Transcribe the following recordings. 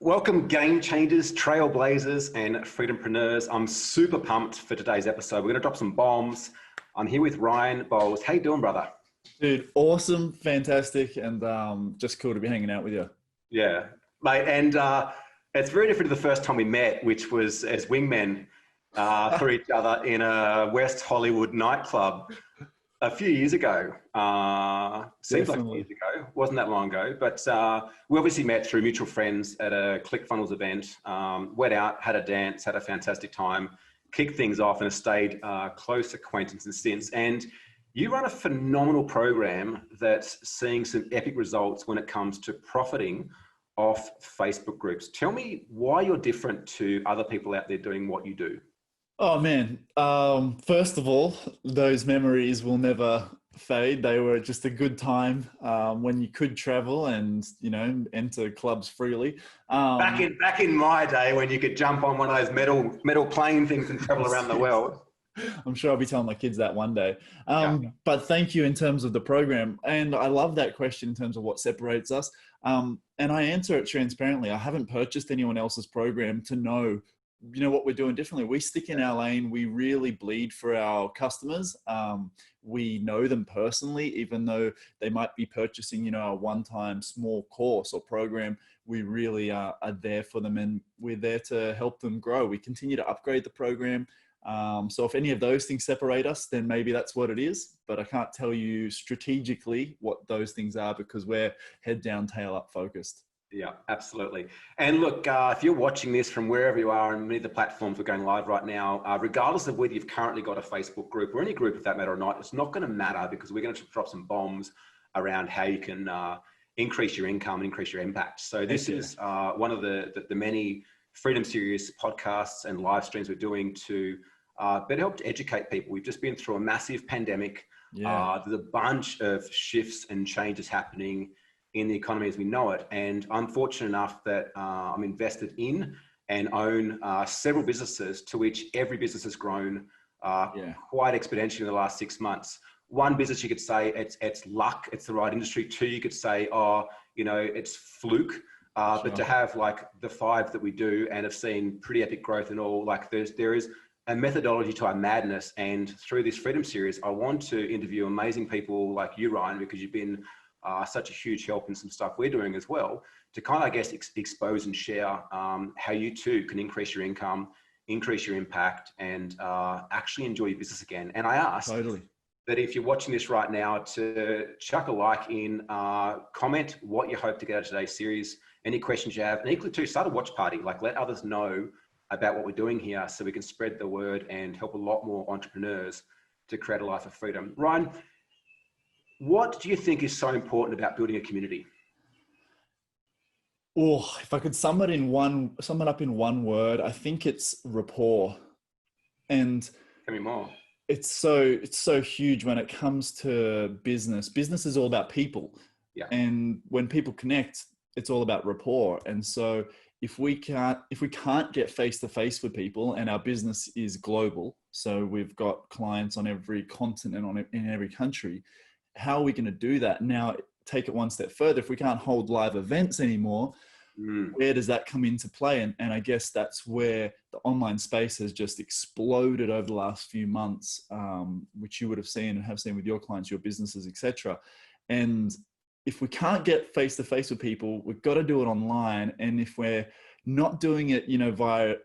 Welcome, game changers, trailblazers, and freedompreneurs. I'm super pumped for today's episode. We're going to drop some bombs. I'm here with Ryan Bowles. How you doing, brother? Dude, awesome, fantastic, and just cool to be hanging out with you. Yeah, mate. And it's very different to the first time we met, which was as wingmen for each other in a West Hollywood nightclub a few years ago. Seems like years ago. Wasn't that long ago. But we obviously met through mutual friends at a ClickFunnels event. Went out, had a dance, had a fantastic time, kicked things off, and have stayed close acquaintances since. And you run a phenomenal program that's seeing some epic results when it comes to profiting off Facebook groups. Tell me why you're different to other people out there doing what you do. Oh man, first of all, those memories will never fade. They were just a good time when you could travel and, you know, enter clubs freely. Back in my day when you could jump on one of those metal plane things and travel around the world. I'm sure I'll be telling my kids that one day. But thank you in terms of the program. And I love that question in terms of what separates us. And I answer it transparently. I haven't purchased anyone else's program to know, you know, what we're doing differently. We stick in our lane. We really bleed for our customers. We know them personally, even though they might be purchasing, you know, a one-time small course or program. We really are there for them, and we're there to help them grow. We continue to upgrade the program. So if any of those things separate us, then maybe that's what it is. But I can't tell you strategically what those things are because we're head down, tail up focused. Yeah, absolutely. And look, if you're watching this from wherever you are, and many of the platforms we're going live right now, regardless of whether you've currently got a Facebook group or any group for that matter or not, it's not going to matter because we're going to drop some bombs around how you can increase your income and increase your impact. So this is one of the many Freedom Series podcasts and live streams we're doing to better help to educate people. We've just been through a massive pandemic. There's a bunch of shifts and changes happening in the economy as we know it. And I'm fortunate enough that I'm invested in and own several businesses to which every business has grown quite exponentially in the last 6 months. One business, you could say it's luck, it's the right industry. Two, you could say, you know, it's fluke. But to have like the 5 that we do and have seen pretty epic growth and all, like there is a methodology to our madness. And through this Freedom Series, I want to interview amazing people like you, Ryan, because you've been such a huge help in some stuff we're doing as well, to kind of, I guess, expose and share how you too can increase your income, increase your impact, and actually enjoy your business again. And I ask that if you're watching this right now to chuck a like in, comment what you hope to get out of today's series, any questions you have, and equally too, start a watch party, like let others know about what we're doing here so we can spread the word and help a lot more entrepreneurs to create a life of freedom. Ryan, what do you think is so important about building a community? Oh, if I could sum it up in one word, I think it's rapport. And tell me more. It's so huge when it comes to business. Business is all about people. Yeah. And when people connect, it's all about rapport. And so if we can't get face to face with people, and our business is global, so we've got clients on every continent, in every country, how are we going to do that? Now, take it one step further. If we can't hold live events anymore, where does that come into play? And I guess that's where the online space has just exploded over the last few months, which you would have seen and have seen with your clients, your businesses, etc. And if we can't get face to face with people, we've got to do it online. And if we're not doing it, you know,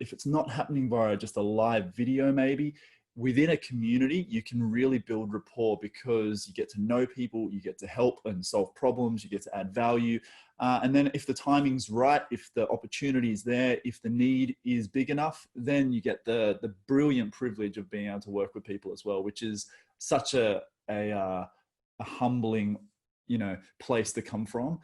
if it's not happening via just a live video, maybe within a community, you can really build rapport because you get to know people, you get to help and solve problems, you get to add value. And then if the timing's right, if the opportunity is there, if the need is big enough, then you get the brilliant privilege of being able to work with people as well, which is such a humbling, you know, place to come from.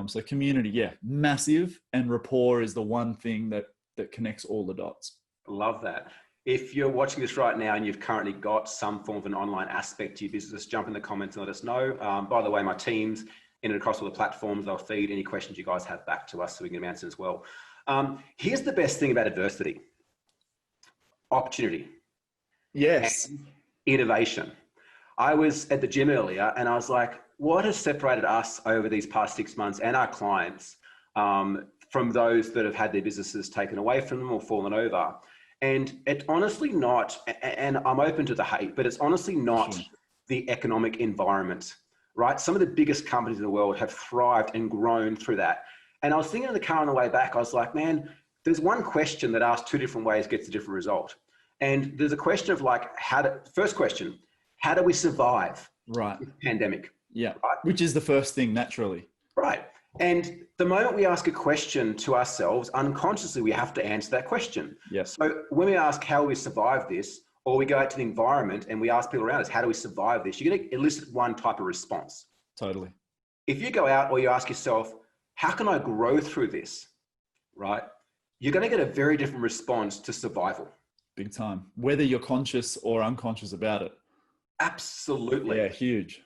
So community, massive, and rapport is the one thing that connects all the dots. Love that. If you're watching this right now and you've currently got some form of an online aspect to your business, jump in the comments and let us know. By the way, my teams in and across all the platforms, they'll feed any questions you guys have back to us so we can get answers as well. Here's the best thing about adversity: opportunity. Yes. And innovation. I was at the gym earlier and I was like, what has separated us over these past 6 months and our clients from those that have had their businesses taken away from them or fallen over. And it's honestly not, and I'm open to the hate, but it's honestly not the economic environment, right? Some of the biggest companies in the world have thrived and grown through that. And I was thinking in the car on the way back, I was like, man, there's one question that asks two different ways, gets a different result. And there's a question of like, first question, how do we survive this pandemic? Yeah, right? Which is the first thing naturally. Right. And the moment we ask a question to ourselves, unconsciously, we have to answer that question. Yes. So when we ask, how do we survive this? Or we go out to the environment and we ask people around us, how do we survive this? You're going to elicit one type of response. Totally. If you go out or you ask yourself, how can I grow through this? Right? You're going to get a very different response to survival. Big time. Whether you're conscious or unconscious about it. Absolutely. Yeah, huge.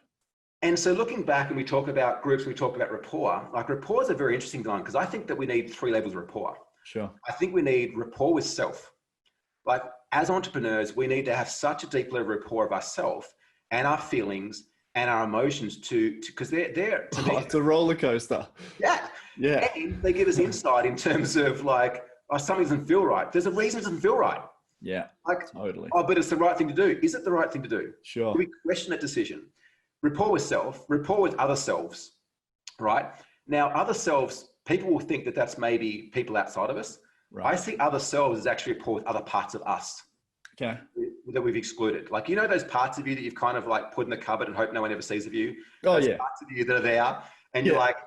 And so looking back and we talk about groups, we talk about rapport, like rapport is a very interesting one because I think that we need 3 levels of rapport. Sure. I think we need rapport with self. Like as entrepreneurs, we need to have such a deep level of rapport of ourselves and our feelings and our emotions because they're to me, it's a roller coaster. Yeah. Yeah. And they give us insight in terms of like, oh, something doesn't feel right. There's a reason it doesn't feel right. Yeah. Like, totally. Oh, but it's the right thing to do. Is it the right thing to do? Sure. Do we question that decision? Rapport with self, rapport with other selves, right? Now, other selves, people will think that that's maybe people outside of us. Right. I see other selves as actually rapport with other parts of us. Okay. That we've excluded. Like, you know, those parts of you that you've kind of like put in the cupboard and hope no one ever sees of you. Oh, those yeah. Parts of you that are there. And you're like,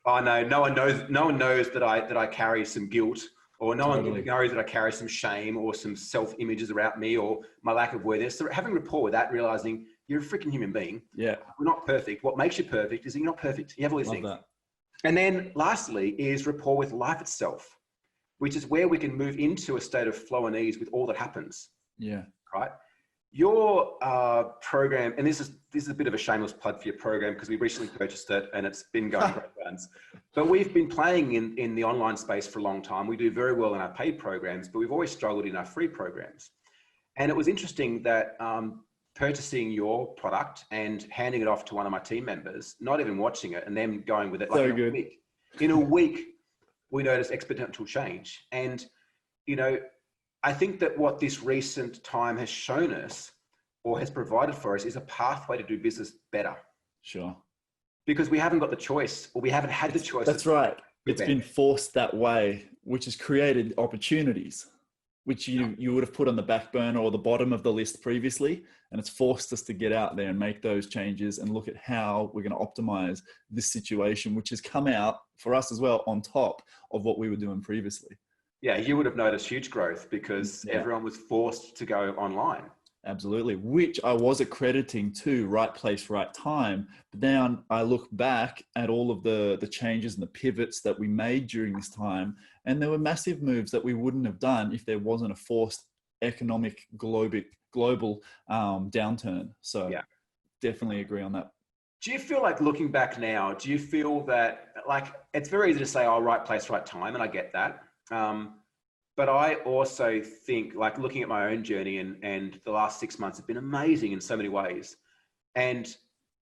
oh no, no one knows that I carry some guilt, or no one knows that I carry some shame or some self-images around me or my lack of worthiness. So having rapport with that, realizing you're a freaking human being. Yeah. We're not perfect. What makes you perfect is that you're not perfect. You have all these things. That. And then lastly is rapport with life itself, which is where we can move into a state of flow and ease with all that happens. Yeah. Right. Your program, and this is a bit of a shameless plug for your program because we recently purchased it and it's been going great guns. But we've been playing in the online space for a long time. We do very well in our paid programs, but we've always struggled in our free programs. And it was interesting that purchasing your product and handing it off to one of my team members, not even watching it, and them going with it like so good. In a week, we noticed exponential change. And, you know, I think that what this recent time has shown us or has provided for us is a pathway to do business better. Sure. Because we haven't got the choice, or we haven't had the choice. That's right. It's been forced that way, which has created opportunities, which you would have put on the back burner or the bottom of the list previously. And it's forced us to get out there and make those changes and look at how we're going to optimize this situation, which has come out for us as well on top of what we were doing previously. Yeah, you would have noticed huge growth because everyone was forced to go online. Absolutely, which I was accrediting to right place, right time. But now I look back at all of the changes and the pivots that we made during this time, and there were massive moves that we wouldn't have done if there wasn't a forced economic global downturn. So definitely agree on that. Do you feel like looking back now, do you feel that like it's very easy to say, oh, right place, right time, and I get that. But I also think like looking at my own journey and the last 6 months have been amazing in so many ways. And,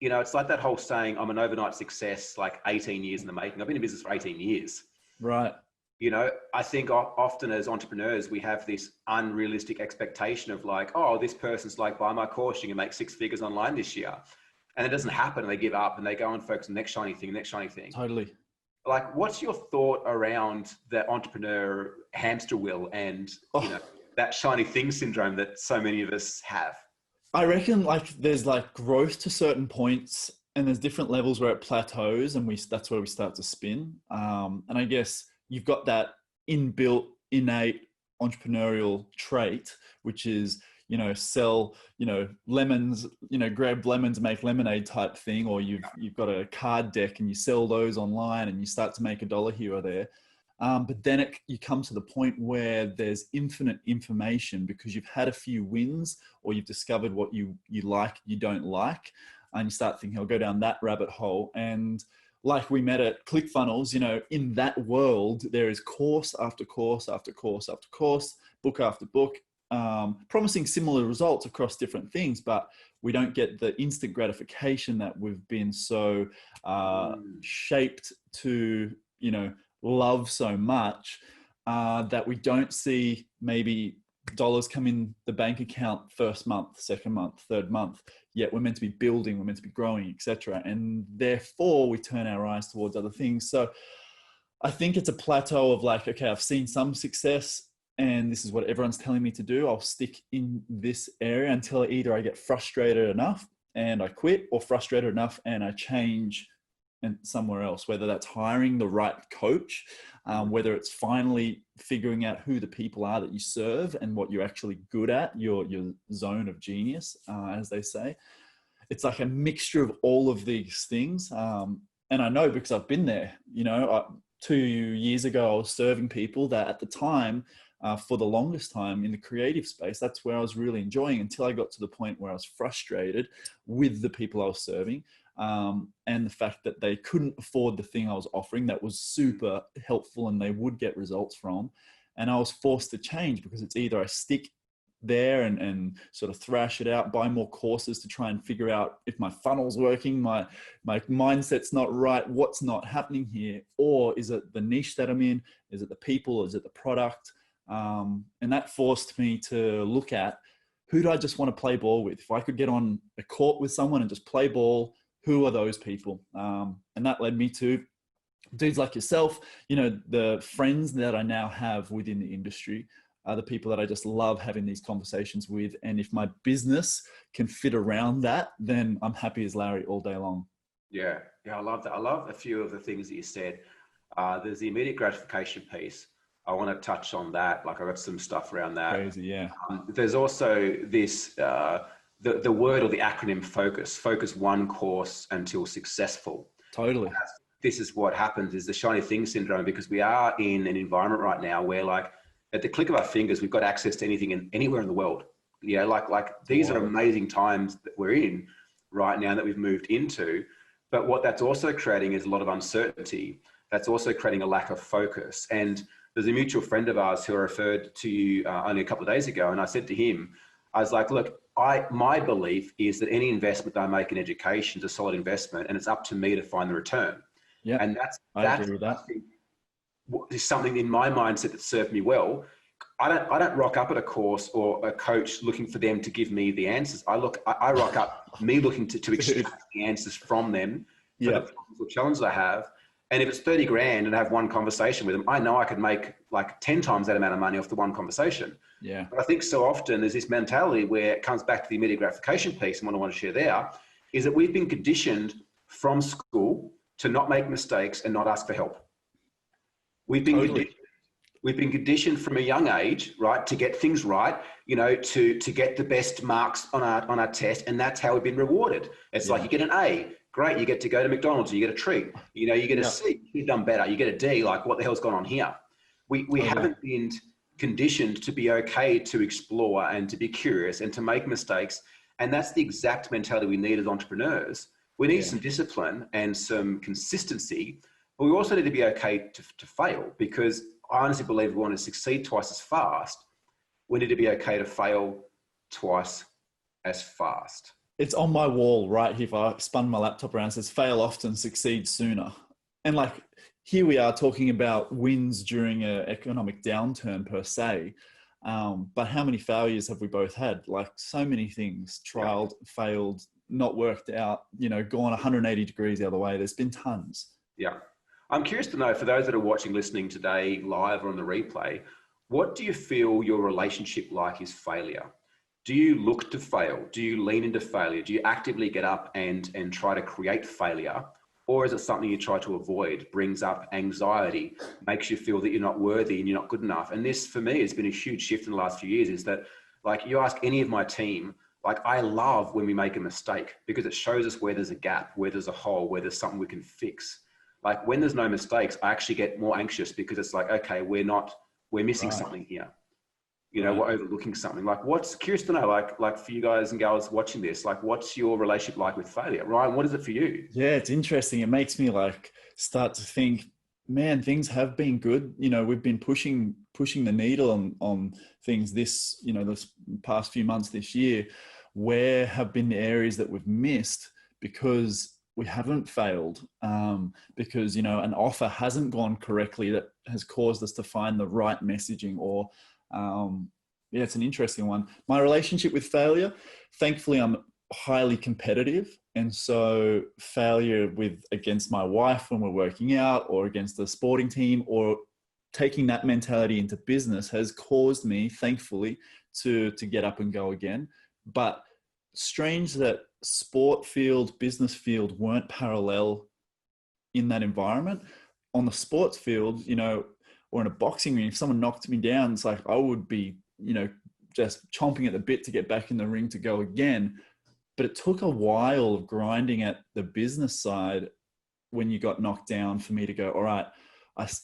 you know, it's like that whole saying, I'm an overnight success, like 18 years in the making. I've been in business for 18 years. Right. You know, I think often as entrepreneurs, we have this unrealistic expectation of like, oh, this person's like, buy my course, you can make 6 figures online this year. And it doesn't happen and they give up and they go and focus on the next shiny thing. Totally. Like, what's your thought around the entrepreneur hamster wheel and you know, that shiny thing syndrome that so many of us have? I reckon like there's like growth to certain points and there's different levels where it plateaus and that's where we start to spin. And I guess you've got that inbuilt, innate entrepreneurial trait, which is, you know, sell, you know, lemons, you know, grab lemons, make lemonade type thing, or you've got a card deck and you sell those online and you start to make $1 here or there. But then you come to the point where there's infinite information because you've had a few wins or you've discovered what you like, you don't like, and you start thinking, I'll go down that rabbit hole. And like we met at ClickFunnels, you know, in that world, there is course after course after course after course, book after book, promising similar results across different things, but we don't get the instant gratification that we've been so shaped to, you know, love so much, that we don't see maybe dollars come in the bank account first month, second month, third month, yet we're meant to be building, we're meant to be growing, etc. And therefore we turn our eyes towards other things. So I think it's a plateau of like, okay, I've seen some success and this is what everyone's telling me to do. I'll stick in this area until either I get frustrated enough and I quit, or frustrated enough and I change and somewhere else, whether that's hiring the right coach, whether it's finally figuring out who the people are that you serve and what you're actually good at, your zone of genius, as they say. It's like a mixture of all of these things. And I know because I've been there, 2 years ago, I was serving people that at the time, for the longest time in the creative space, that's where I was really enjoying, until I got to the point where I was frustrated with the people I was serving. And the fact that they couldn't afford the thing I was offering that was super helpful and they would get results from. And I was forced to change, because it's either I stick there and sort of thrash it out, buy more courses to try and figure out if my funnel's working, my mindset's not right, what's not happening here, or is it the niche that I'm in? Is it the people? Is it the product? And that forced me to look at, who do I just want to play ball with? If I could get on a court with someone and just play ball, who are those people? And that led me to dudes like yourself. The friends that I now have within the industry are the people that I just love having these conversations with. And if my business can fit around that, then I'm happy as Larry all day long. Yeah, I love that. I love a few of the things that you said. There's the immediate gratification piece. I want to touch on that. Like, I got some stuff around that. Crazy, yeah. There's also this, the word or the acronym focus one course until successful. Totally. This is what happens, is the shiny thing syndrome, because we are in an environment right now where, like, at the click of our fingers, we've got access to anything and anywhere in the world. Like these are amazing times that we're in right now that we've moved into. But what that's also creating is a lot of uncertainty. That's also creating a lack of focus. And there's a mutual friend of ours who I referred to you only a couple of days ago. And I said to him, I was like, look, my belief is that any investment I make in education is a solid investment, and it's up to me to find the return. Yeah, and I agree with that. Is something in my mindset that served me well. I don't rock up at a course or a coach looking for them to give me the answers. I rock up me looking to extract the answers from them for the problems or challenges I have. And if it's 30 grand and I have one conversation with them, I know I could make like 10 times that amount of money off the one conversation. Yeah. But I think so often there's this mentality where it comes back to the immediate gratification piece. And what I want to share there is that we've been conditioned from school to not make mistakes and not ask for help. We've been conditioned from a young age, right, to get things right, to get the best marks on our test, and that's how we've been rewarded. It's like, you get an A, great, you get to go to McDonald's, you get a treat, you get a C, you've done better, you get a D, like, what the hell's gone on here? We haven't been conditioned to be okay to explore and to be curious and to make mistakes, and that's the exact mentality we need as entrepreneurs. We need some discipline and some consistency. But we also need to be okay to fail, because I honestly believe we want to succeed twice as fast. We need to be okay to fail twice as fast. It's on my wall right here. If I spun my laptop around, it says fail often, succeed sooner. And like, here we are talking about wins during an economic downturn per se. But how many failures have we both had? Like, so many things, trialed, failed, not worked out, gone 180 degrees the other way. There's been tons. Yeah. I'm curious to know, for those that are watching, listening today, live or on the replay, what do you feel your relationship like is failure? Do you look to fail? Do you lean into failure? Do you actively get up and try to create failure? Or is it something you try to avoid, brings up anxiety, makes you feel that you're not worthy and you're not good enough? And this, for me, has been a huge shift in the last few years, is that, like, you ask any of my team, like, I love when we make a mistake, because it shows us where there's a gap, where there's a hole, where there's something we can fix. Like, when there's no mistakes, I actually get more anxious, because it's like, okay, we're missing something here. We're overlooking something. Like, curious to know, like for you guys and girls watching this, like, what's your relationship like with failure? Ryan, what is it for you? Yeah, it's interesting. It makes me like start to think, man, things have been good. We've been pushing the needle on things this past few months this year. Where have been the areas that we've missed because we haven't failed, because, you know, an offer hasn't gone correctly that has caused us to find the right messaging, or, yeah, it's an interesting one. My relationship with failure, thankfully, I'm highly competitive. And so failure against my wife when we're working out, or against the sporting team, or taking that mentality into business has caused me, thankfully, to get up and go again. But strange that sport field, business field weren't parallel in that environment. On the sports field, you know, or in a boxing ring, if someone knocked me down, it's like I would be, you know, just chomping at the bit to get back in the ring to go again. But it took a while of grinding at the business side when you got knocked down for me to go, all right,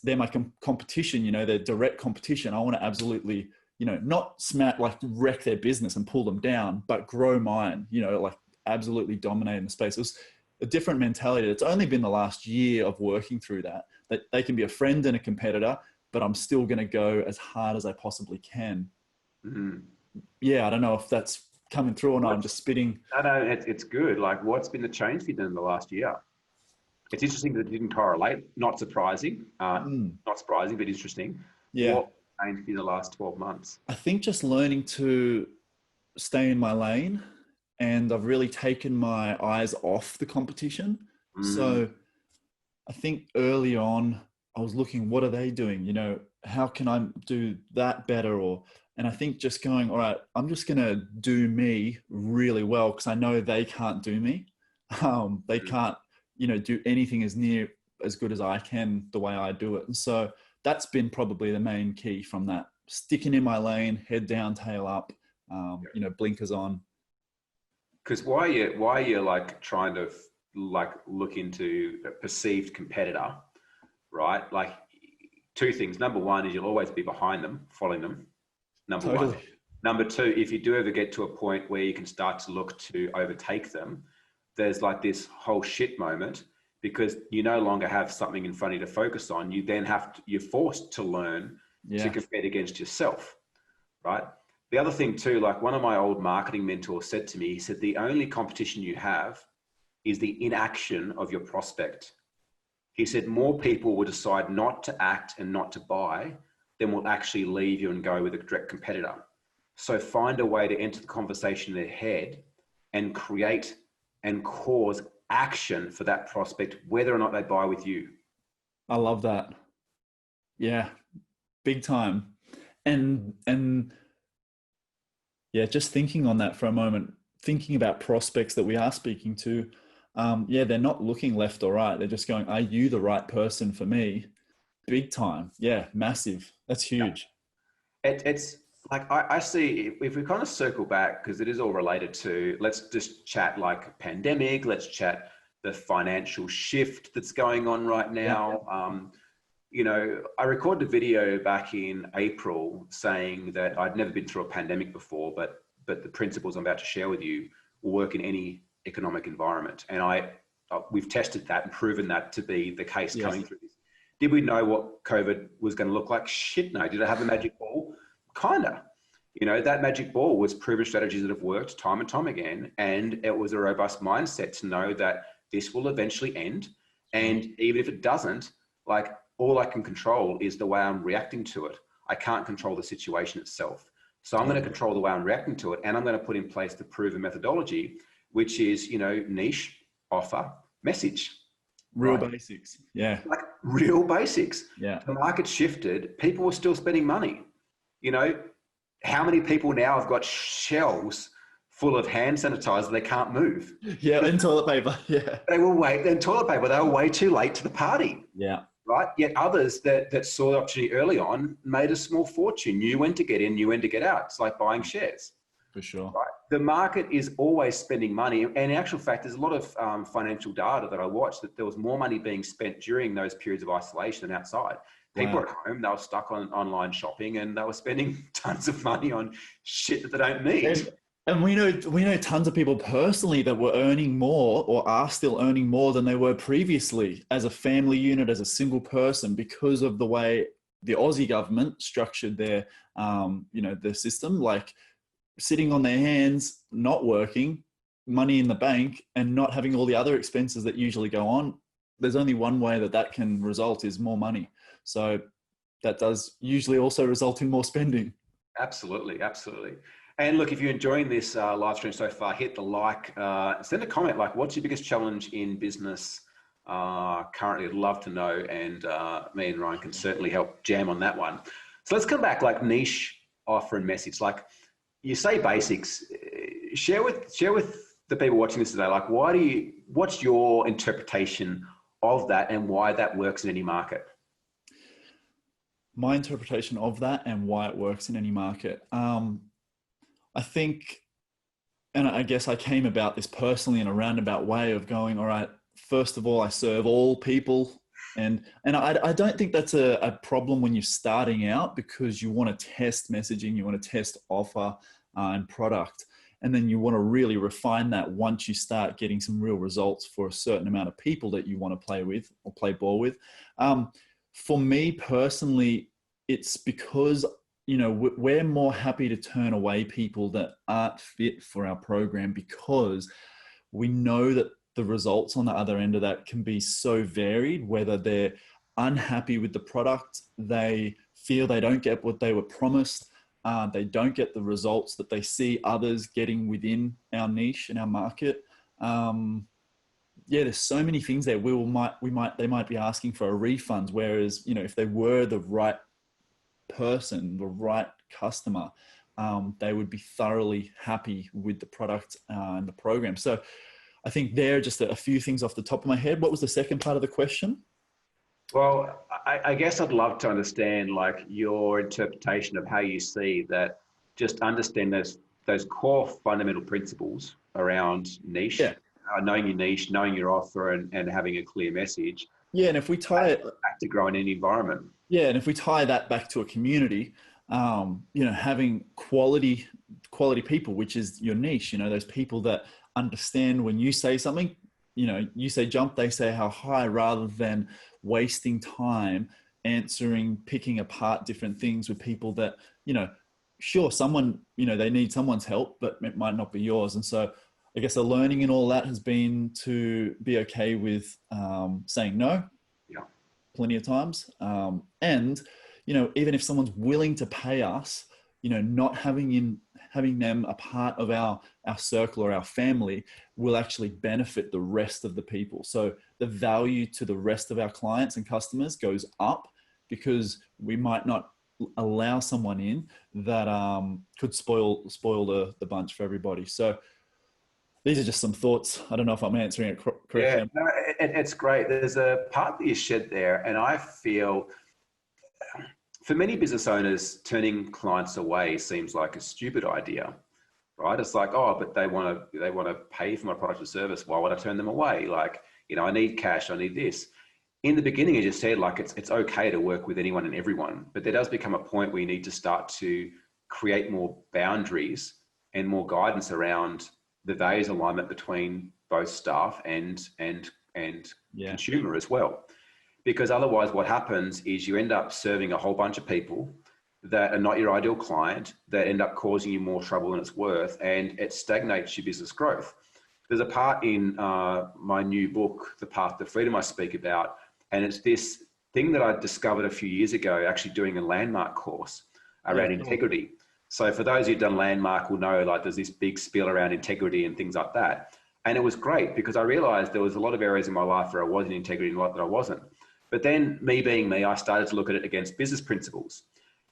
they're my competition, you know, they're direct competition. I want to absolutely, you know, not like wreck their business and pull them down, but grow mine, you know, like absolutely dominate in the space. It was a different mentality. It's only been the last year of working through that they can be a friend and a competitor, but I'm still going to go as hard as I possibly can. Mm-hmm. Yeah, I don't know if that's coming through or not. I'm just spitting. No, it's good. Like, what's been the change for you in the last year? It's interesting that it didn't correlate. Not surprising. Not surprising, but interesting. Yeah. What changed in the last 12 months? I think just learning to stay in my lane, and I've really taken my eyes off the competition. So I think early on I was looking, what are they doing? You know, how can I do that better? And I think just going, all right, I'm just going to do me really well, because I know they can't do me. They can't, you know, do anything as near as good as I can the way I do it. And so that's been probably the main key from that. Sticking in my lane, head down, tail up, you know, blinkers on. Because why are you like trying to like look into a perceived competitor, right? Like, two things. Number one is you'll always be behind them, following them. Number one. Number two, if you do ever get to a point where you can start to look to overtake them, there's like this whole shit moment, because you no longer have something in front of you to focus on. You then you're forced to learn to compete against yourself, right? The other thing too, like one of my old marketing mentors said to me, he said, the only competition you have is the inaction of your prospect. He said, more people will decide not to act and not to buy than will actually leave you and go with a direct competitor. So find a way to enter the conversation in their head and create and cause action for that prospect, whether or not they buy with you. I love that. Yeah, big time. And yeah, just thinking on that for a moment, thinking about prospects that we are speaking to, yeah, they're not looking left or right. They're just going, are you the right person for me? Big time. Yeah, massive. That's huge. It's like, I see, if we kind of circle back, because it is all related to, let's just chat like pandemic, let's chat the financial shift that's going on right now. Yeah. You know, I recorded a video back in April saying that I'd never been through a pandemic before, but the principles I'm about to share with you will work in any economic environment. And we've tested that and proven that to be the case. Yes. Coming through this. Did we know what COVID was going to look like? Shit, no. Did it have a magic ball? Kinda. You know, that magic ball was proven strategies that have worked time and time again. And it was a robust mindset to know that this will eventually end. And even if it doesn't, like, all I can control is the way I'm reacting to it. I can't control the situation itself. So I'm going to control the way I'm reacting to it. And I'm going to put in place the proven methodology, which is, you know, niche, offer, message. Real basics. Yeah. Like real basics. Yeah. The market shifted. People were still spending money. You know, how many people now have got shelves full of hand sanitizer they can't move? Yeah, and toilet paper. Yeah. And toilet paper, they were way too late to the party. Yeah. Right? Yet others that saw the opportunity early on made a small fortune, knew when to get in, knew when to get out. It's like buying shares. For sure. Right? The market is always spending money. And in actual fact, there's a lot of financial data that I watched that there was more money being spent during those periods of isolation than outside. People were at home, they were stuck on online shopping, and they were spending tons of money on shit that they don't need. And we know tons of people personally that were earning more or are still earning more than they were previously as a family unit, as a single person, because of the way the Aussie government structured their, their system, like sitting on their hands, not working, money in the bank and not having all the other expenses that usually go on, there's only one way that that can result is more money. So that does usually also result in more spending. Absolutely, absolutely. And look, if you're enjoying this live stream so far, hit the like, send a comment like, what's your biggest challenge in business currently? I'd love to know, and me and Ryan can certainly help jam on that one. So let's come back, like niche, offer, and message. Like you say basics, share with the people watching this today, like what's your interpretation of that and why that works in any market? My interpretation of that and why it works in any market. I think, and I guess I came about this personally in a roundabout way of going, all right, first of all, I serve all people. And I don't think that's a problem when you're starting out, because you want to test messaging, you want to test offer and product. And then you want to really refine that once you start getting some real results for a certain amount of people that you want to play with or play ball with. For me personally, it's because, you know, we're more happy to turn away people that aren't fit for our program, because we know that the results on the other end of that can be so varied, whether they're unhappy with the product, they feel they don't get what they were promised, they don't get the results that they see others getting within our niche and our market. Yeah, there's so many things there. They might be asking for a refund, whereas, you know, if they were the right person, the right customer, they would be thoroughly happy with the product and the program. So I think there are just a few things off the top of my head. What was the second part of the question? Well, I guess I'd love to understand like your interpretation of how you see that, just understand those core fundamental principles around niche, Yeah. Knowing your niche, knowing your offer, and having a clear message. Yeah, and if we tie it back to grow in any environment. Yeah, and if we tie that back to a community, you know, having quality people, which is your niche, you know, those people that understand when you say something, you know, you say jump, they say how high, rather than wasting time answering, picking apart different things with people that, you know, sure, someone, you know, they need someone's help, but it might not be yours. And so I guess the learning in all that has been to be okay with saying no. Yeah. Plenty of times. And, you know, even if someone's willing to pay us, you know, not having them a part of our circle or our family will actually benefit the rest of the people. So the value to the rest of our clients and customers goes up, because we might not allow someone in that could spoil the bunch for everybody. So these are just some thoughts. I don't know if I'm answering it correctly. Yeah, no, it's great. There's a part that you shed there, and I feel for many business owners, turning clients away seems like a stupid idea, right? It's like, oh, but they want to pay for my product or service. Why would I turn them away? Like, you know, I need cash. I need this. In the beginning, you just said like it's okay to work with anyone and everyone, but there does become a point where you need to start to create more boundaries and more guidance around the values alignment between both staff and consumer as well. Because otherwise what happens is you end up serving a whole bunch of people that are not your ideal client, that end up causing you more trouble than it's worth, and it stagnates your business growth. There's a part in my new book, The Path to Freedom, I speak about, and it's this thing that I discovered a few years ago, actually doing a landmark course around integrity. So for those who've done landmark will know, like there's this big spiel around integrity and things like that. And it was great because I realized there was a lot of areas in my life where I was in integrity and a lot that I wasn't. But then me being me, I started to look at it against business principles.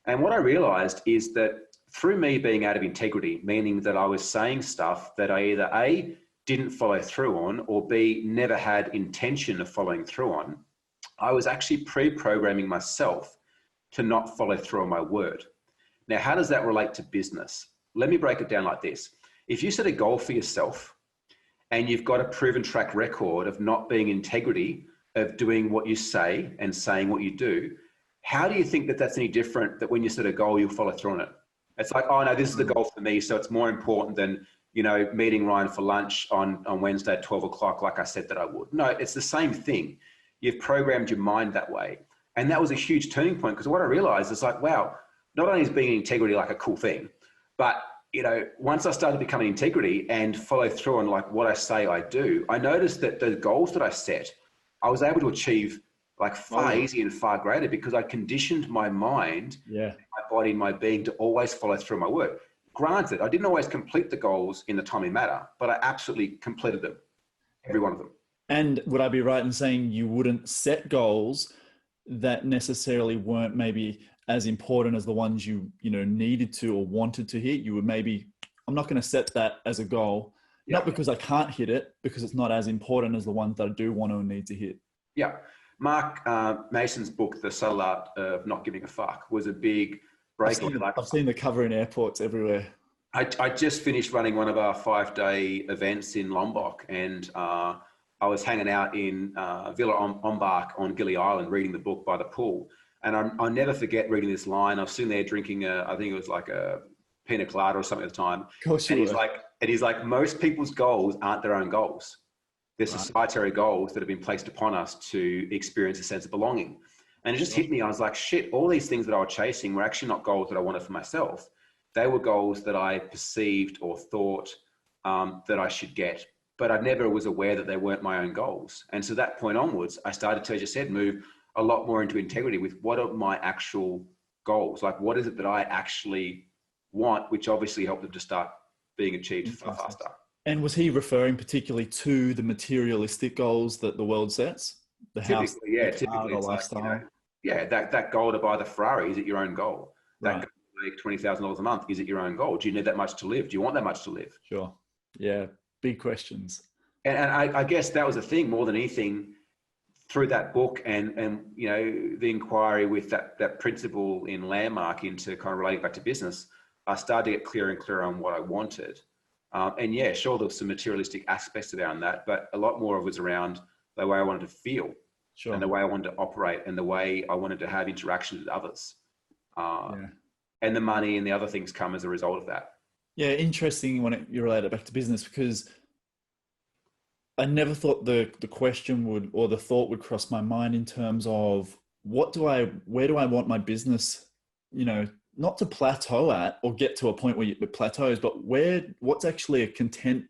And what I realized is that through me being out of integrity, meaning that I was saying stuff that I either A, didn't follow through on, or B, never had intention of following through on, I was actually pre-programming myself to not follow through on my word. Now, how does that relate to business? Let me break it down like this. If you set a goal for yourself and you've got a proven track record of not being integrity, of doing what you say and saying what you do, how do you think that that's any different that when you set a goal, you'll follow through on it? It's like, oh no, this is the goal for me. So it's more important than, you know, meeting Ryan for lunch on Wednesday at 12 o'clock, like I said that I would. No, it's the same thing. You've programmed your mind that way. And that was a huge turning point, because what I realized is like, wow, not only is being in integrity like a cool thing, but once I started becoming integrity and follow through on like what I say I do, I noticed that the goals that I set, I was able to achieve like far easier and far greater because I conditioned my mind, my body, my being to always follow through my work. Granted, I didn't always complete the goals in the timely manner, but I absolutely completed them, every one of them. And would I be right in saying you wouldn't set goals that necessarily weren't maybe as important as the ones you needed to or wanted to hit? You would maybe, I'm not going to set that as a goal, not because I can't hit it, because it's not as important as the ones that I do want to need to hit. Yeah. Mark Mason's book, The Subtle Art of Not Giving a Fuck, was a big breakaway. I've seen the cover in airports everywhere. I just finished running one of our 5-day events in Lombok, and I was hanging out in Villa Embark on Gili Island reading the book by the pool. And I'll never forget reading this line. I was sitting there drinking, I think it was like a pina colada or something at the time. And he's like, most people's goals aren't their own goals. They're societary goals that have been placed upon us to experience a sense of belonging. And it just hit me. I was like, shit, all these things that I was chasing were actually not goals that I wanted for myself. They were goals that I perceived or thought that I should get. But I never was aware that they weren't my own goals. And so that point onwards, I started to, as you said, move a lot more into integrity with what are my actual goals? Like, what is it that I actually want, which obviously helped them to start being achieved far faster. And was he referring particularly to the materialistic goals that the world sets? The house, typically the lifestyle. That goal to buy the Ferrari, is it your own goal? That goal to make $20,000 a month, is it your own goal? Do you need that much to live? Do you want that much to live? Sure. Yeah. Big questions. And I guess that was the thing more than anything through that book and the inquiry with that principle in Landmark into kind of relating back to business, I started to get clearer and clearer on what I wanted. And sure, there was some materialistic aspects around that, but a lot more of it was around the way I wanted to feel and the way I wanted to operate and the way I wanted to have interactions with others. And the money and the other things come as a result of that. Yeah, interesting when you relate it back to business, because I never thought the question would, or the thought would cross my mind in terms of where do I want my business, not to plateau at or get to a point where it plateaus, but what's actually a content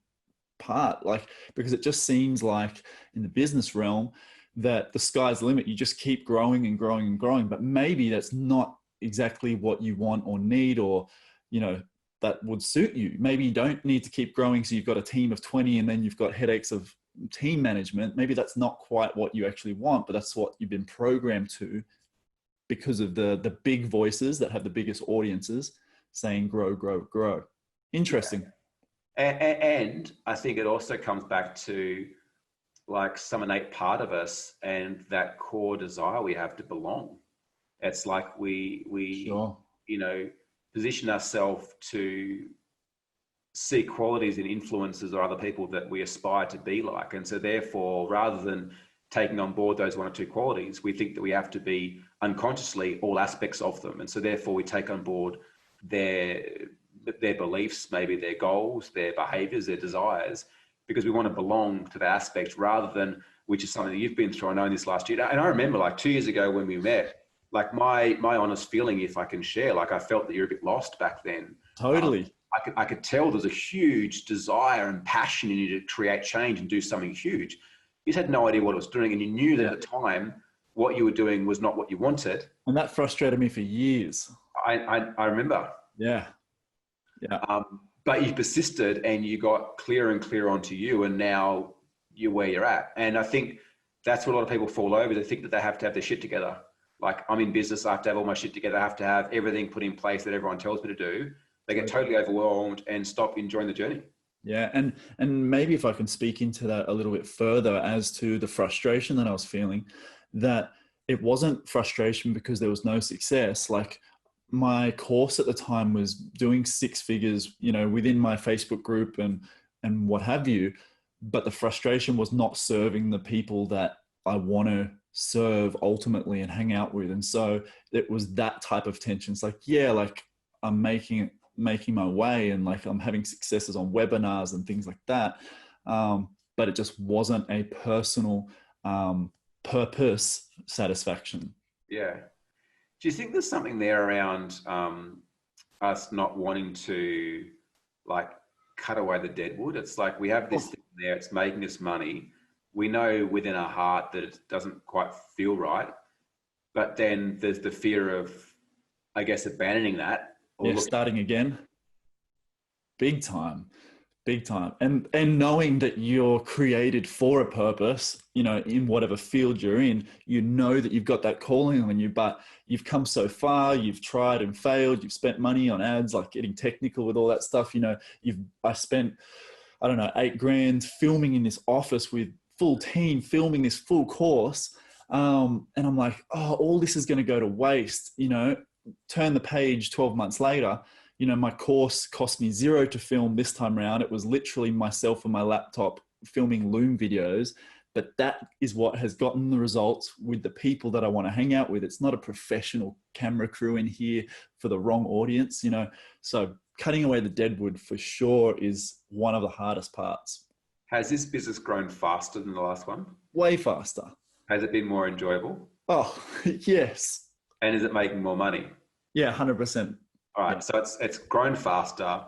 part, like, because it just seems like in the business realm that the sky's the limit. You just keep growing and growing and growing, but maybe that's not exactly what you want or need, or, that would suit you. Maybe you don't need to keep growing. So you've got a team of 20 and then you've got headaches of team management. Maybe that's not quite what you actually want, but that's what you've been programmed to because of the big voices that have the biggest audiences saying grow, grow, grow. Interesting. And I think it also comes back to like some innate part of us and that core desire we have to belong. It's like we sure. Position ourselves to see qualities in influences or other people that we aspire to be like. And so therefore, rather than taking on board those one or two qualities, we think that we have to be unconsciously all aspects of them. And so therefore we take on board their beliefs, maybe their goals, their behaviors, their desires, because we want to belong to the aspect rather than, which is something that you've been through. I know in this last year. And I remember like 2 years ago when we met, like my honest feeling, if I can share, like I felt that you're a bit lost back then. Totally. I could tell there's a huge desire and passion in you to create change and do something huge. You just had no idea what it was doing. And you knew that at the time, what you were doing was not what you wanted. And that frustrated me for years. I remember. Yeah. But you persisted and you got clearer and clearer onto you. And now you're where you're at. And I think that's what a lot of people fall over. They think that they have to have their shit together. Like, I'm in business, I have to have all my shit together. I have to have everything put in place that everyone tells me to do. They get totally overwhelmed and stop enjoying the journey. Yeah. And maybe if I can speak into that a little bit further as to the frustration that I was feeling, that it wasn't frustration because there was no success. Like, my course at the time was doing 6 figures, within my Facebook group and what have you. But the frustration was not serving the people that I want to serve ultimately and hang out with. And so it was that type of tension. It's like, like I'm making my way and like I'm having successes on webinars and things like that. But it just wasn't a personal purpose satisfaction. Yeah. Do you think there's something there around us not wanting to like cut away the deadwood. It's like we have this thing there, it's making us money. We know within our heart that it doesn't quite feel right, but then there's the fear of, I guess, abandoning that. Or starting again. Big time. Big time. And knowing that you're created for a purpose, you know, in whatever field you're in, you know that you've got that calling on you, but you've come so far, you've tried and failed, you've spent money on ads, like getting technical with all that stuff. You know, I spent, I don't know, $8,000 filming in this office with full team, filming this full course. And I'm like, oh, all this is going to go to waste, you know. Turn the page 12 months later, you know, my course cost me $0 to film this time around. It was literally myself and my laptop filming Loom videos, but that is what has gotten the results with the people that I want to hang out with. It's not a professional camera crew in here for the wrong audience, you know. So cutting away the deadwood for sure is one of the hardest parts. Has this business grown faster than the last one? Way faster. Has it been more enjoyable? Oh, yes. And is it making more money? Yeah, 100%. All right. So it's grown faster,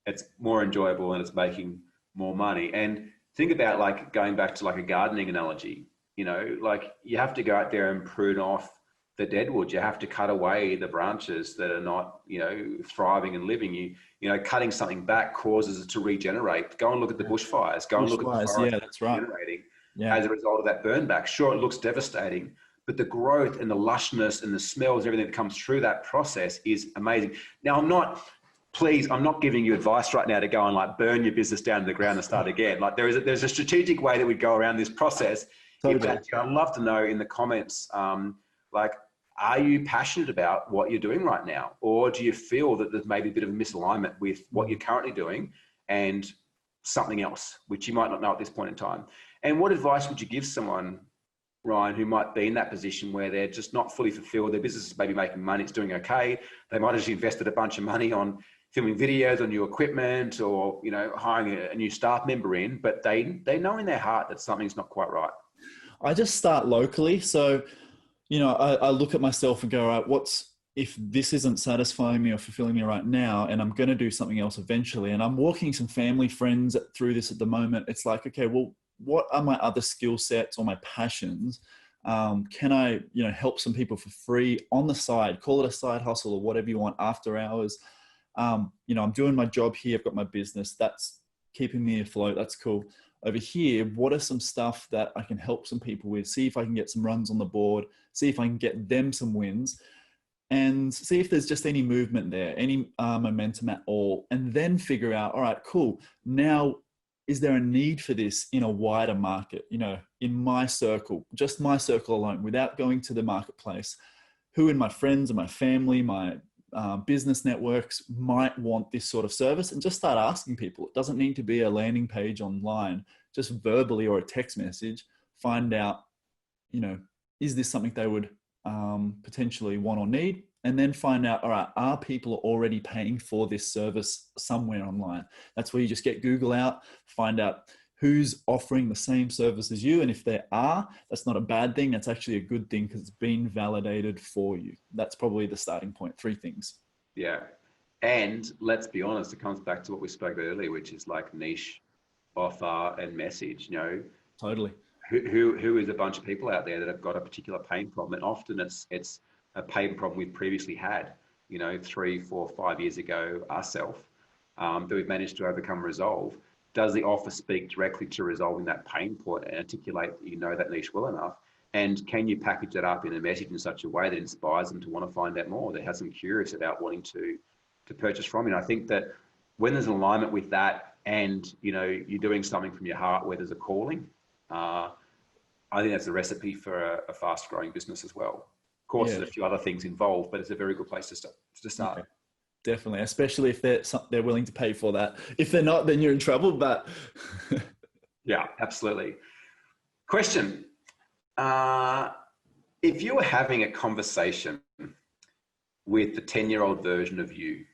it's more enjoyable, and it's making more money. And think about, like, going back to like a gardening analogy, you know, like you have to go out there and prune off the deadwood. You have to cut away the branches that are not, you know, thriving and living. You know, cutting something back causes it to regenerate. Go and look at the bushfires. Go and look at the forest. Yeah, that's right. Generating as a result of that burn back. Sure, it looks devastating, but the growth and the lushness and the smells, everything that comes through that process is amazing. Now, I'm not giving you advice right now to go and like burn your business down to the ground and start again. Like there's a strategic way that we go around this process. Totally. I'd love to know in the comments, like, are you passionate about what you're doing right now? Or do you feel that there's maybe a bit of a misalignment with what you're currently doing and something else, which you might not know at this point in time? And what advice would you give someone, Ryan, who might be in that position where they're just not fully fulfilled? Their business is maybe making money, it's doing okay. They might have just invested a bunch of money on filming videos, on new equipment, or, you know, hiring a new staff member in, but they know in their heart that something's not quite right. I just start locally. So, you know, I look at myself and go, all right, if this isn't satisfying me or fulfilling me right now, and I'm going to do something else eventually, and I'm walking some family friends through this at the moment, it's like, okay, well, what are my other skill sets or my passions? Can I, you know, help some people for free on the side, call it a side hustle or whatever you want after hours? You know, I'm doing my job here. I've got my business. That's keeping me afloat. That's cool. Over here, what are some stuff that I can help some people with? See if I can get some runs on the board, see if I can get them some wins, and see if there's just any movement there, any momentum at all, and then figure out, all right, cool. Now, is there a need for this in a wider market? You know, in my circle, just my circle alone, without going to the marketplace, who in my friends and my family, my business networks might want this sort of service? And just start asking people. It doesn't need to be a landing page online, just verbally or a text message. Find out, you know, is this something they would potentially want or need? And then find out, all right, are people already paying for this service somewhere online? That's where you just get Google out, find out who's offering the same service as you. And if there are, that's not a bad thing. That's actually a good thing because it's been validated for you. That's probably the starting point. 3 things. Yeah. And let's be honest, it comes back to what we spoke about earlier, which is like niche, offer, and message. You know, totally. Who is a bunch of people out there that have got a particular pain problem? And often it's a pain problem we've previously had, you know, 3, 4, 5 years ago ourselves, that we've managed to overcome and resolve. Does the offer speak directly to resolving that pain point and articulate that you know that niche well enough? And can you package that up in a message in such a way that inspires them to want to find out more, that has them curious about wanting to purchase from you? And I think that when there's an alignment with that, and, you know, you're doing something from your heart where there's a calling, I think that's a recipe for a fast growing business as well. Of course, there's a few other things involved, but it's a very good place to start. Okay. Definitely, especially if they're willing to pay for that. If they're not, then you're in trouble. But yeah, absolutely. Question: if you were having a conversation with the 10-year-old version of you,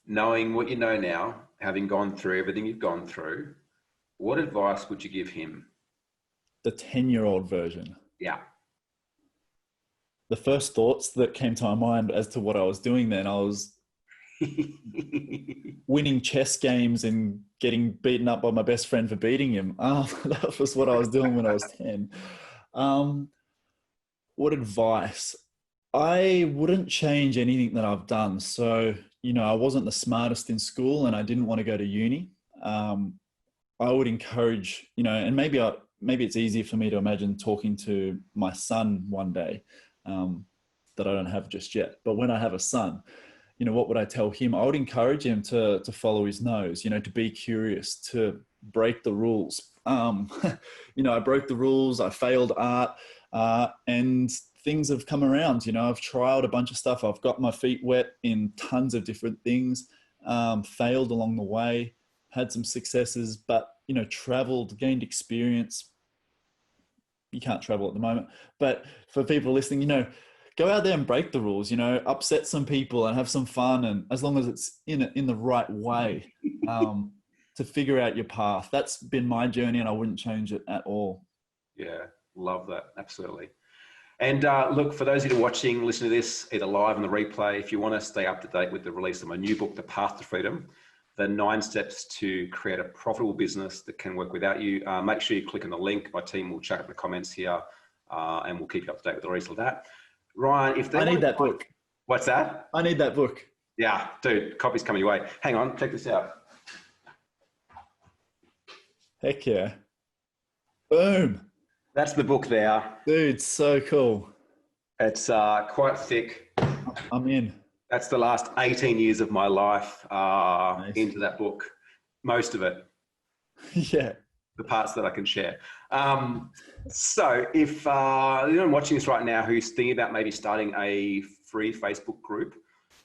knowing what you know now, having gone through everything you've gone through, what advice would you give him? The 10-year-old version. Yeah. The first thoughts that came to my mind as to what I was doing then, I was winning chess games and getting beaten up by my best friend for beating him. That was what I was doing when I was 10. What advice? I wouldn't change anything that I've done. So, I wasn't the smartest in school and I didn't want to go to uni. I would encourage, and maybe it's easier for me to imagine talking to my son one day that I don't have just yet. But when I have a son, what would I tell him? I would encourage him to follow his nose, to be curious, to break the rules. I broke the rules, I failed art, and things have come around. I've tried a bunch of stuff. I've got my feet wet in tons of different things, failed along the way, had some successes, but, traveled, gained experience. You can't travel at the moment, but for people listening, go out there and break the rules, upset some people and have some fun. And as long as it's in the right way, to figure out your path. That's been my journey and I wouldn't change it at all. Yeah. Love that. Absolutely. And look, for those of you watching, listening to this, either live on the replay, if you want to stay up to date with the release of my new book, The Path to Freedom, the 9 steps to create a profitable business that can work without you, make sure you click on the link. My team will check up the comments here and we'll keep you up to date with the release of that. Ryan, if they I need that book. What's that? I need that book. Yeah, dude, copy's coming your way. Hang on, check this out. Heck yeah. Boom. That's the book there. Dude, so cool. It's quite thick. I'm in. That's the last 18 years of my life Nice. Into that book. Most of it. Yeah. The parts that I can share. So if anyone watching this right now who's thinking about maybe starting a free Facebook group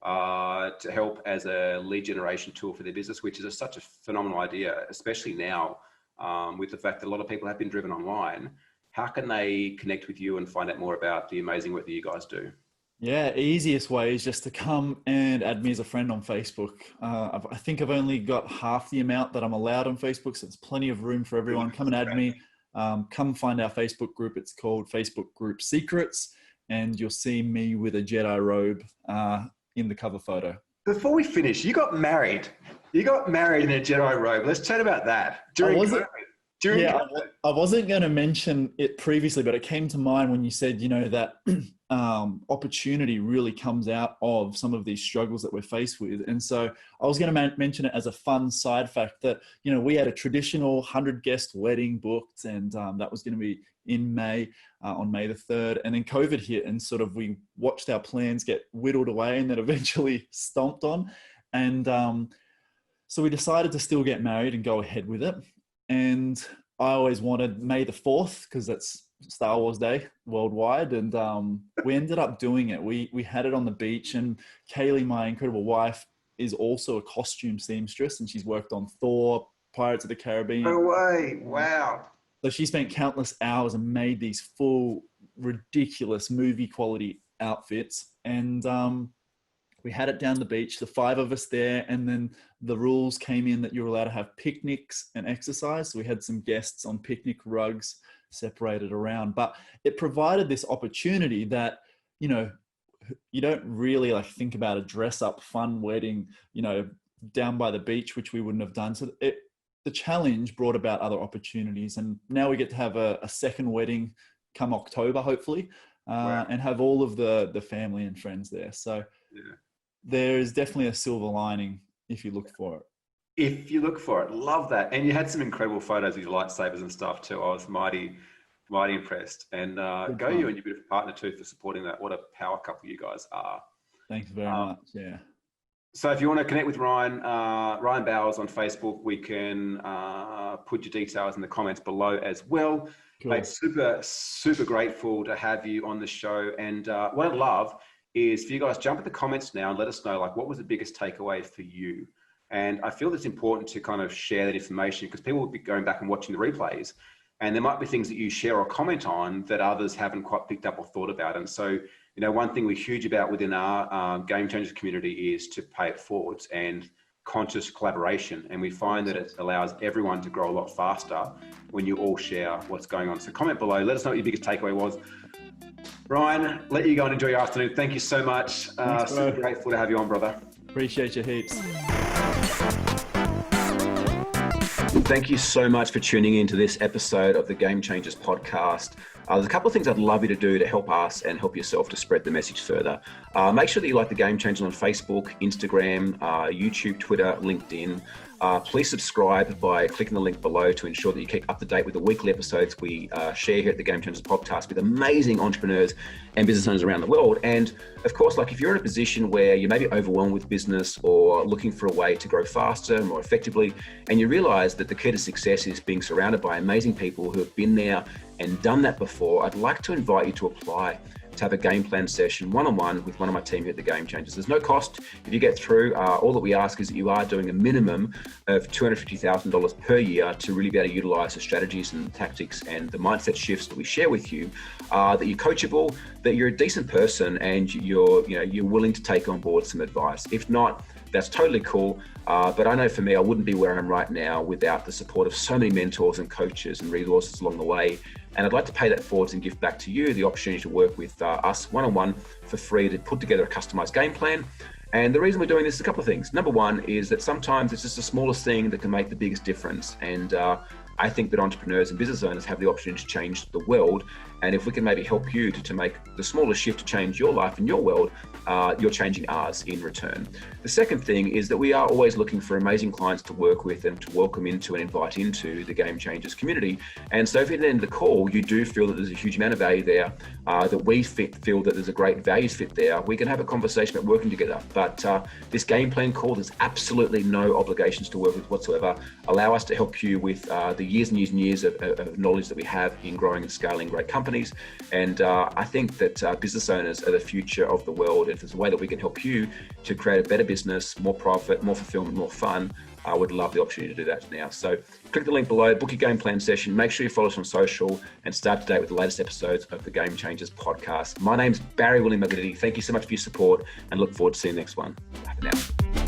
to help as a lead generation tool for their business, which is such a phenomenal idea, especially now with the fact that a lot of people have been driven online, how can they connect with you and find out more about the amazing work that you guys do? Yeah, easiest way is just to come and add me as a friend on Facebook. I think I've only got half the amount that I'm allowed on Facebook, so there's plenty of room for everyone. Come and add me. Come find our Facebook group. It's called Facebook Group Secrets, and you'll see me with a Jedi robe in the cover photo. Before we finish, you got married. You got married in a Jedi robe. Let's chat about that. During COVID. I wasn't going to mention it previously, but it came to mind when you said, that opportunity really comes out of some of these struggles that we're faced with. And so I was going to mention it as a fun side fact that, we had a traditional 100-guest wedding booked, and that was going to be in May, on May the 3rd. And then COVID hit, and sort of we watched our plans get whittled away and then eventually stomped on. And so we decided to still get married and go ahead with it. And I always wanted May the 4th because that's Star Wars Day worldwide. And we ended up doing it. We had it on the beach, and Kaylee, my incredible wife, is also a costume seamstress, and she's worked on Thor, Pirates of the Caribbean. No way. Wow. So she spent countless hours and made these full, ridiculous movie quality outfits. And we had it down the beach, the 5 of us there, and then the rules came in that you were allowed to have picnics and exercise. So we had some guests on picnic rugs separated around, but it provided this opportunity that, you don't really think about a dress up fun wedding, down by the beach, which we wouldn't have done. So the challenge brought about other opportunities, and now we get to have a second wedding come October, hopefully, wow. And have all of the family and friends there. So yeah. There is definitely a silver lining if you look for it. If you look for it, love that. And you had some incredible photos with your lightsabers and stuff too. I was mighty impressed. And go you and your beautiful partner too for supporting that. What a power couple you guys are. Thanks very much. Yeah. So if you want to connect with Ryan, Ryan Bowers on Facebook, we can put your details in the comments below as well. Cool. Mate, super grateful to have you on the show. And what I'd love is for you guys jump in the comments now and let us know what was the biggest takeaway for you. And I feel it's important to kind of share that information because people will be going back and watching the replays, and there might be things that you share or comment on that others haven't quite picked up or thought about. And so, one thing we're huge about within our Game Changers community is to pay it forwards and conscious collaboration. And we find that it allows everyone to grow a lot faster when you all share what's going on. So comment below, let us know what your biggest takeaway was. Ryan, let you go and enjoy your afternoon. Thank you so much. Super grateful to have you on, brother. Appreciate you heaps. Thank you so much for tuning in to this episode of the Game Changers podcast. There's a couple of things I'd love you to do to help us and help yourself to spread the message further. Make sure that you like the Game Changers on Facebook, Instagram, YouTube, Twitter, LinkedIn. Please subscribe by clicking the link below to ensure that you keep up to date with the weekly episodes we share here at the Game Changers podcast with amazing entrepreneurs and business owners around the world. And of course, like if you're in a position where you may be overwhelmed with business or looking for a way to grow faster, more effectively, and you realize that the key to success is being surrounded by amazing people who have been there and done that before, I'd like to invite you to apply to have a game plan session one-on-one with one of my team here at the Game Changers. There's no cost if you get through. All that we ask is that you are doing a minimum of $250,000 per year to really be able to utilize the strategies and tactics and the mindset shifts that we share with you, that you're coachable, that you're a decent person, and you're willing to take on board some advice. If not, that's totally cool. But I know for me, I wouldn't be where I am right now without the support of so many mentors and coaches and resources along the way. And I'd like to pay that forward and give back to you the opportunity to work with us one-on-one for free to put together a customized game plan. And the reason we're doing this is a couple of things. Number one is that sometimes it's just the smallest thing that can make the biggest difference. And I think that entrepreneurs and business owners have the opportunity to change the world. And if we can maybe help you to make the smallest shift to change your life and your world, you're changing ours in return. The second thing is that we are always looking for amazing clients to work with and to welcome into and invite into the Game Changers community. And so if at the end of the call, you do feel that there's a huge amount of value there, that we feel that there's a great values fit there, we can have a conversation about working together. But this game plan call, there's absolutely no obligations to work with whatsoever. Allow us to help you with the years and years and years of knowledge that we have in growing and scaling great companies. And I think that business owners are the future of the world. If there's a way that we can help you to create a better business, more profit, more fulfillment, more fun, I would love the opportunity to do that now. So click the link below, book your game plan session, make sure you follow us on social, and stay up to date with the latest episodes of the Game Changers podcast. My name's Barry William Magadity. Thank you so much for your support and look forward to seeing the next one. Bye for now.